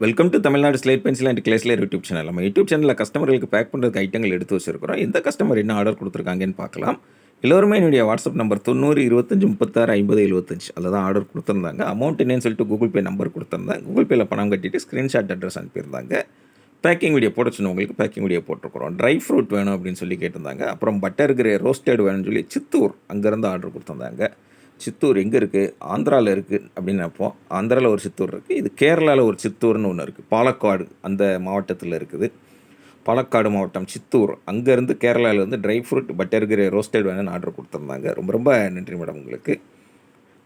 Welcome to Tamil Nadu slate pencil and கிளேஸ்லேர் YouTube channel. நம்ம YouTube சேனலில் கஸ்டமர்களுக்கு பேக் பண்ணுறதுக்கு ஐட்டங்கள் எடுத்து வச்சிருக்கிறோம். எந்த கஸ்டமர் என்ன ஆர்டர் கொடுத்துருக்காங்கன்னு பார்க்கலாம். எல்லோருமே என்னுடைய வாட்ஸ்அப் நம்பர் 90 25 36 50 75 அதில் தான் ஆர்டர் கொடுத்துருந்தாங்க. அமௌண்ட் என்னன்னு சொல்லிட்டு கூகுள் பே நம்பர் கொடுத்துருந்தேன். கூகுள் பேயில் பணம் கட்டிட்டு ஸ்க்ரீன்ஷாட் அட்ரஸ் அனுப்பியிருந்தாங்க. பேக்கிங் வீடியோ போட சொன்னவங்களுக்கு பேக்கிங் வீடியோ போட்டிருக்கிறோம். ட்ரை ஃப்ரூட் வேணும் அப்படின்னு சொல்லி கேட்டிருந்தாங்க. அப்புறம் பட்டர் கிரே ரோஸ்டட் வேணும்னு சொல்லி சித்தூர் அங்கேருந்து ஆர்டர் கொடுத்துருந்தாங்க. சித்தூர் எங்கே இருக்குது? ஆந்திராவில் இருக்குது அப்படின்னு நினைப்போம். ஆந்திராவில் ஒரு சித்தூர் இருக்குது. இது கேரளாவில் ஒரு சித்தூர்னு ஒன்று இருக்குது. பாலக்காடு அந்த மாவட்டத்தில் இருக்குது. பாலக்காடு மாவட்டம் சித்தூர் அங்கேருந்து கேரளாவிலேருந்து ட்ரை ஃப்ரூட் பட்டர் கிரே ரோஸ்டட் வேணும்னு ஆர்டர் கொடுத்துருந்தாங்க. ரொம்ப ரொம்ப நன்றி மேடம் உங்களுக்கு.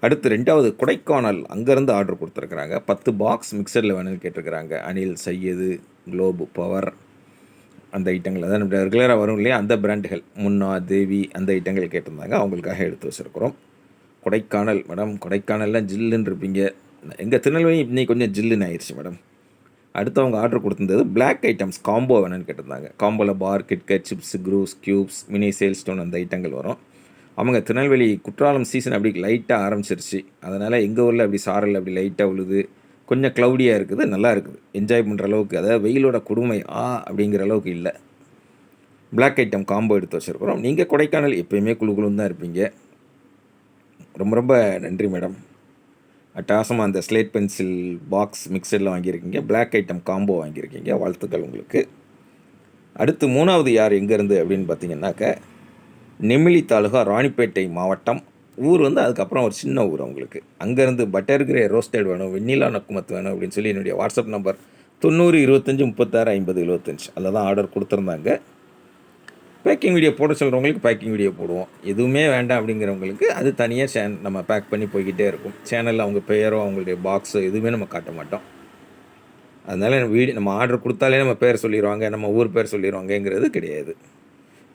அடுத்து 2வது கொடைக்கானல் அங்கேருந்து ஆர்டர் கொடுத்துருக்குறாங்க. 10 பாக்ஸ் மிக்சரில் வேணும்னு கேட்டிருக்கிறாங்க. அனில், சையது, குளோபு, பவர் அந்த ஐட்டங்கள் அதான் நம்ம ரெகுலராக வரும் இல்லையா, அந்த பிராண்டுகள் முன்னா, தேவி அந்த ஐட்டங்கள் கேட்டிருந்தாங்க. அவங்களுக்காக எடுத்து வச்சுருக்குறோம். கொடைக்கானல் மேடம், கொடைக்கானலில் ஜில்லுன்னு இருப்பீங்க. எங்கள் திருநெல்வேலி இன்னைக்கு கொஞ்சம் ஜில்லுன்னு ஆயிடுச்சு மேடம். அடுத்தவங்க ஆர்டர் கொடுத்துருந்தது பிளாக் ஐட்டம்ஸ் காம்போ வேணும்னு கேட்டிருந்தாங்க. காம்போவில் பார், கிட்கட், சிப்ஸ், க்ரூஸ், க்யூப்ஸ், மினி சேல் ஸ்டோன் அந்த ஐட்டங்கள் வரும். அவங்க திருநெல்வேலி குற்றாலம் சீசன் அப்படி லைட்டாக ஆரம்பிச்சிருச்சு. அதனால் எங்கள் ஊரில் அப்படி சாரல் அப்படி லைட்டாக விழுது, கொஞ்சம் க்ளவுடியாக இருக்குது, நல்லா இருக்குது, என்ஜாய் பண்ணுற அளவுக்கு. அதாவது வெயிலோட கொடுமை அப்படிங்கிற அளவுக்கு இல்லை. பிளாக் ஐட்டம் காம்போ எடுத்து வச்சுருக்குறோம். நீங்கள் கொடைக்கானல் எப்போயுமே குழுன்னு தான் இருப்பீங்க. ரொம்ப ரொம்ப நன்றி மேடம். அட்டகாசமாக அந்த ஸ்லேட் பென்சில் பாக்ஸ் மிக்சரில் வாங்கியிருக்கீங்க. பிளாக் ஐட்டம் காம்போ வாங்கியிருக்கீங்க. வாழ்த்துக்கள் உங்களுக்கு. அடுத்து 3வது யார் எங்கேருந்து அப்படின்னு பார்த்தீங்கன்னாக்க நெமிலி தாலுகா, ராணிப்பேட்டை மாவட்டம். ஊர் அதுக்கப்புறம் ஒரு சின்ன ஊர் அவங்களுக்கு. அங்கேருந்து பட்டர் கிரே ரோஸ்டட் வேணும், வெண்ணிலா நக்குமத்து வேணும் அப்படின்னு சொல்லி என்னுடைய வாட்ஸ்அப் நம்பர் 90 25 36 50 75 அதில் தான் ஆர்டர் கொடுத்துருந்தாங்க. பேக்கிங் வீடியோ போட சொல்கிறவங்களுக்கு பேக்கிங் வீடியோ போடுவோம். எதுவுமே வேண்டாம் அப்படிங்கிறவங்களுக்கு அது தனியாக நம்ம பேக் பண்ணி போய்கிட்டே இருக்கும். சேனலில் அவங்க பெயரோ அவங்களுடைய பாக்ஸோ எதுவுமே நம்ம காட்ட மாட்டோம். அதனால் நம்ம ஆர்டர் கொடுத்தாலே நம்ம பேர் சொல்லிடுவாங்க, நம்ம ஊர் பேர் சொல்லிடுவாங்கங்கிறது கிடையாது.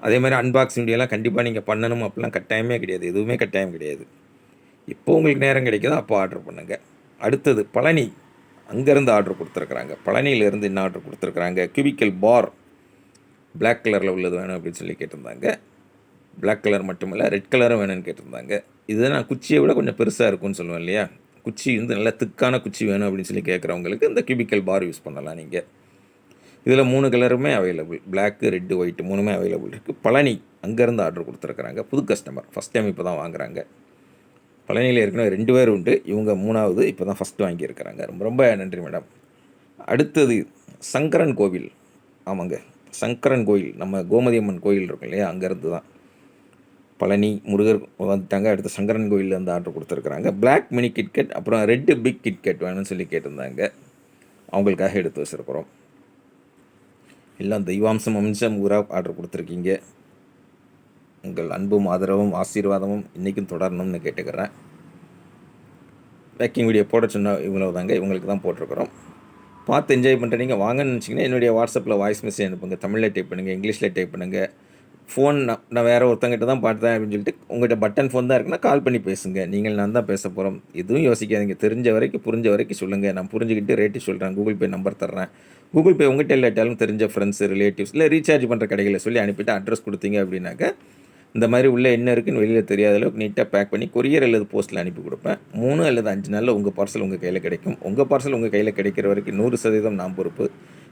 அதே மாதிரி அன்பாக்சிங் வீடியோலாம் கண்டிப்பாக நீங்கள் பண்ணணும் அப்படிலாம் கட்டாயமே கிடையாது. எதுவுமே கட்டாயம் கிடையாது. இப்போ உங்களுக்கு நேரம் கிடைக்குதோ அப்போ ஆர்டர் பண்ணுங்கள். அடுத்தது பழனி அங்கேருந்து ஆர்டர் கொடுத்துருக்குறாங்க. பழனியிலேருந்து என்ன ஆர்டர் கொடுத்துருக்குறாங்க? கியூபிக்கல் பார் பிளாக் கலரில் உள்ளது வேணும் அப்படின்னு சொல்லி கேட்டிருந்தாங்க. பிளாக் கலர் மட்டுமில்லை, ரெட் கலரும் வேணும்னு கேட்டிருந்தாங்க. இது நான் குச்சியை விட கொஞ்சம் பெருசாக இருக்கும்னு சொல்லுவேன் இல்லையா, குச்சி நல்லா திக்கான குச்சி வேணும் அப்படின்னு சொல்லி கேட்குறவங்களுக்கு இந்த கியூபிக்கல் பார் யூஸ் பண்ணலாம் நீங்கள். இதில் 3 கலருமே அவைலபிள், பிளாக்கு, ரெட்டு, ஒயிட்டு 3மே அவைலபிள் இருக்குது. பழனி அங்கேருந்து ஆர்டர் கொடுத்துருக்குறாங்க. புது கஸ்டமர், ஃபஸ்ட் டைம் இப்போ தான் வாங்குகிறாங்க. பழனியில் ஏற்கனவே 2 பேர் உண்டு, இவங்க 3வது இப்போ தான் ஃபஸ்ட்டு வாங்கியிருக்கிறாங்க. ரொம்ப ரொம்ப நன்றி மேடம். அடுத்தது சங்கரன் கோவில். ஆமாங்க, சங்கரன் கோயில், நம்ம கோமதி அம்மன் கோயில் இருக்கும் இல்லையா, அங்கேருந்து தான். பழனி முருகர் வந்துட்டாங்க. அடுத்து சங்கரன் கோயிலேருந்து ஆர்டர் கொடுத்துருக்குறாங்க. பிளாக் மினி கிட்கட், அப்புறம் ரெட்டு பிக் கிட்கட் வேணும்னு சொல்லி கேட்டிருந்தாங்க. அவங்களுக்காக எடுத்து வச்சுருக்குறோம். எல்லாம் தெய்வாம்சம் அம்சம் ஊராக ஆர்டர் கொடுத்துருக்கீங்க. உங்கள் அன்பும் ஆதரவும் ஆசீர்வாதமும் இன்றைக்கும் தொடரணும்னு கேட்டுக்கிறேன். பேக்கிங் வீடியோ போட சொன்னால் இவ்வளவு தாங்க, இவங்களுக்கு தான் போட்டிருக்கிறோம். பார்த்து என்ஜாய் பண்ணுற நீங்கள் வாங்கன்னு நினச்சிங்கன்னா என்னுடைய வாட்ஸ்அப்பில் வாய்ஸ் மெசேஜ் அனுப்புங்க. தமிழில் டைப் பண்ணுங்கள், இங்கிலீஷில் டைப் பண்ணுங்கள். ஃபோன் நான் வேறு ஒருத்தங்கிட்ட தான் பார்த்தேன் அப்படின்னு சொல்லிட்டு உங்கள்கிட்ட பட்டன் ஃபோன் தான் இருக்குன்னா கால் பண்ணி பேசுங்க. நீங்கள் நான் தான் பேச போகிறோம். எதுவும் யோசிக்காதீங்க. தெரிஞ்ச வரைக்கும் புரிஞ்ச வரைக்கும் சொல்லுங்கள். நான் புரிஞ்சுக்கிட்டு ரேட்டு சொல்கிறேன். கூகுள் பே நம்பர் தர்றேன். கூகுள் பே உங்கள்கிட்ட இல்லாட்டாலும் தெரிஞ்ச ஃப்ரெண்ட்ஸ், ரிலேட்டிவ்ஸ் இல்லை ரீசார்ஜ் பண்ணுற கடைகளை சொல்லி அனுப்பிட்டு அட்ரஸ் கொடுத்தீங்க அப்படின்னாக்க இந்த மாதிரி உள்ளே என்ன இருக்குன்னு வெளியில் தெரியாத அளவுக்கு நீட்டாக பேக் பண்ணி கொரியர் அல்லது போஸ்ட்டில் அனுப்பி கொடுப்பேன். 3 அல்லது 5 நாளில் உங்கள் பார்சல் உங்கள் கையில் கிடைக்கும். உங்கள் பார்சல் உங்கள் கையில் கிடைக்கிற வரைக்கும் 100% நான் பொறுப்பு.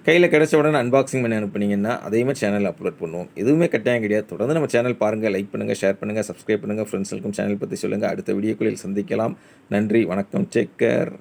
கையில் கிடைச்ச உடனே அன்பாக்சிங் பண்ணி அனுப்புனீங்கன்னா அதையுமே சேனலில் அப்லோட் பண்ணுவோம். எதுவுமே கட்டாயம் கிடையாது. தொடர்ந்து நம்ம சேனல் பாருங்கள், லைக் பண்ணுங்கள், ஷேர் பண்ணுங்கள், சப்ஸ்கிரைப் பண்ணுங்கள். ஃப்ரெண்ட்ஸுக்கும் சேனல் பற்றி சொல்லுங்கள். அடுத்த வீடியோக்களில் சந்திக்கலாம். நன்றி, வணக்கம், டேக் கேர்.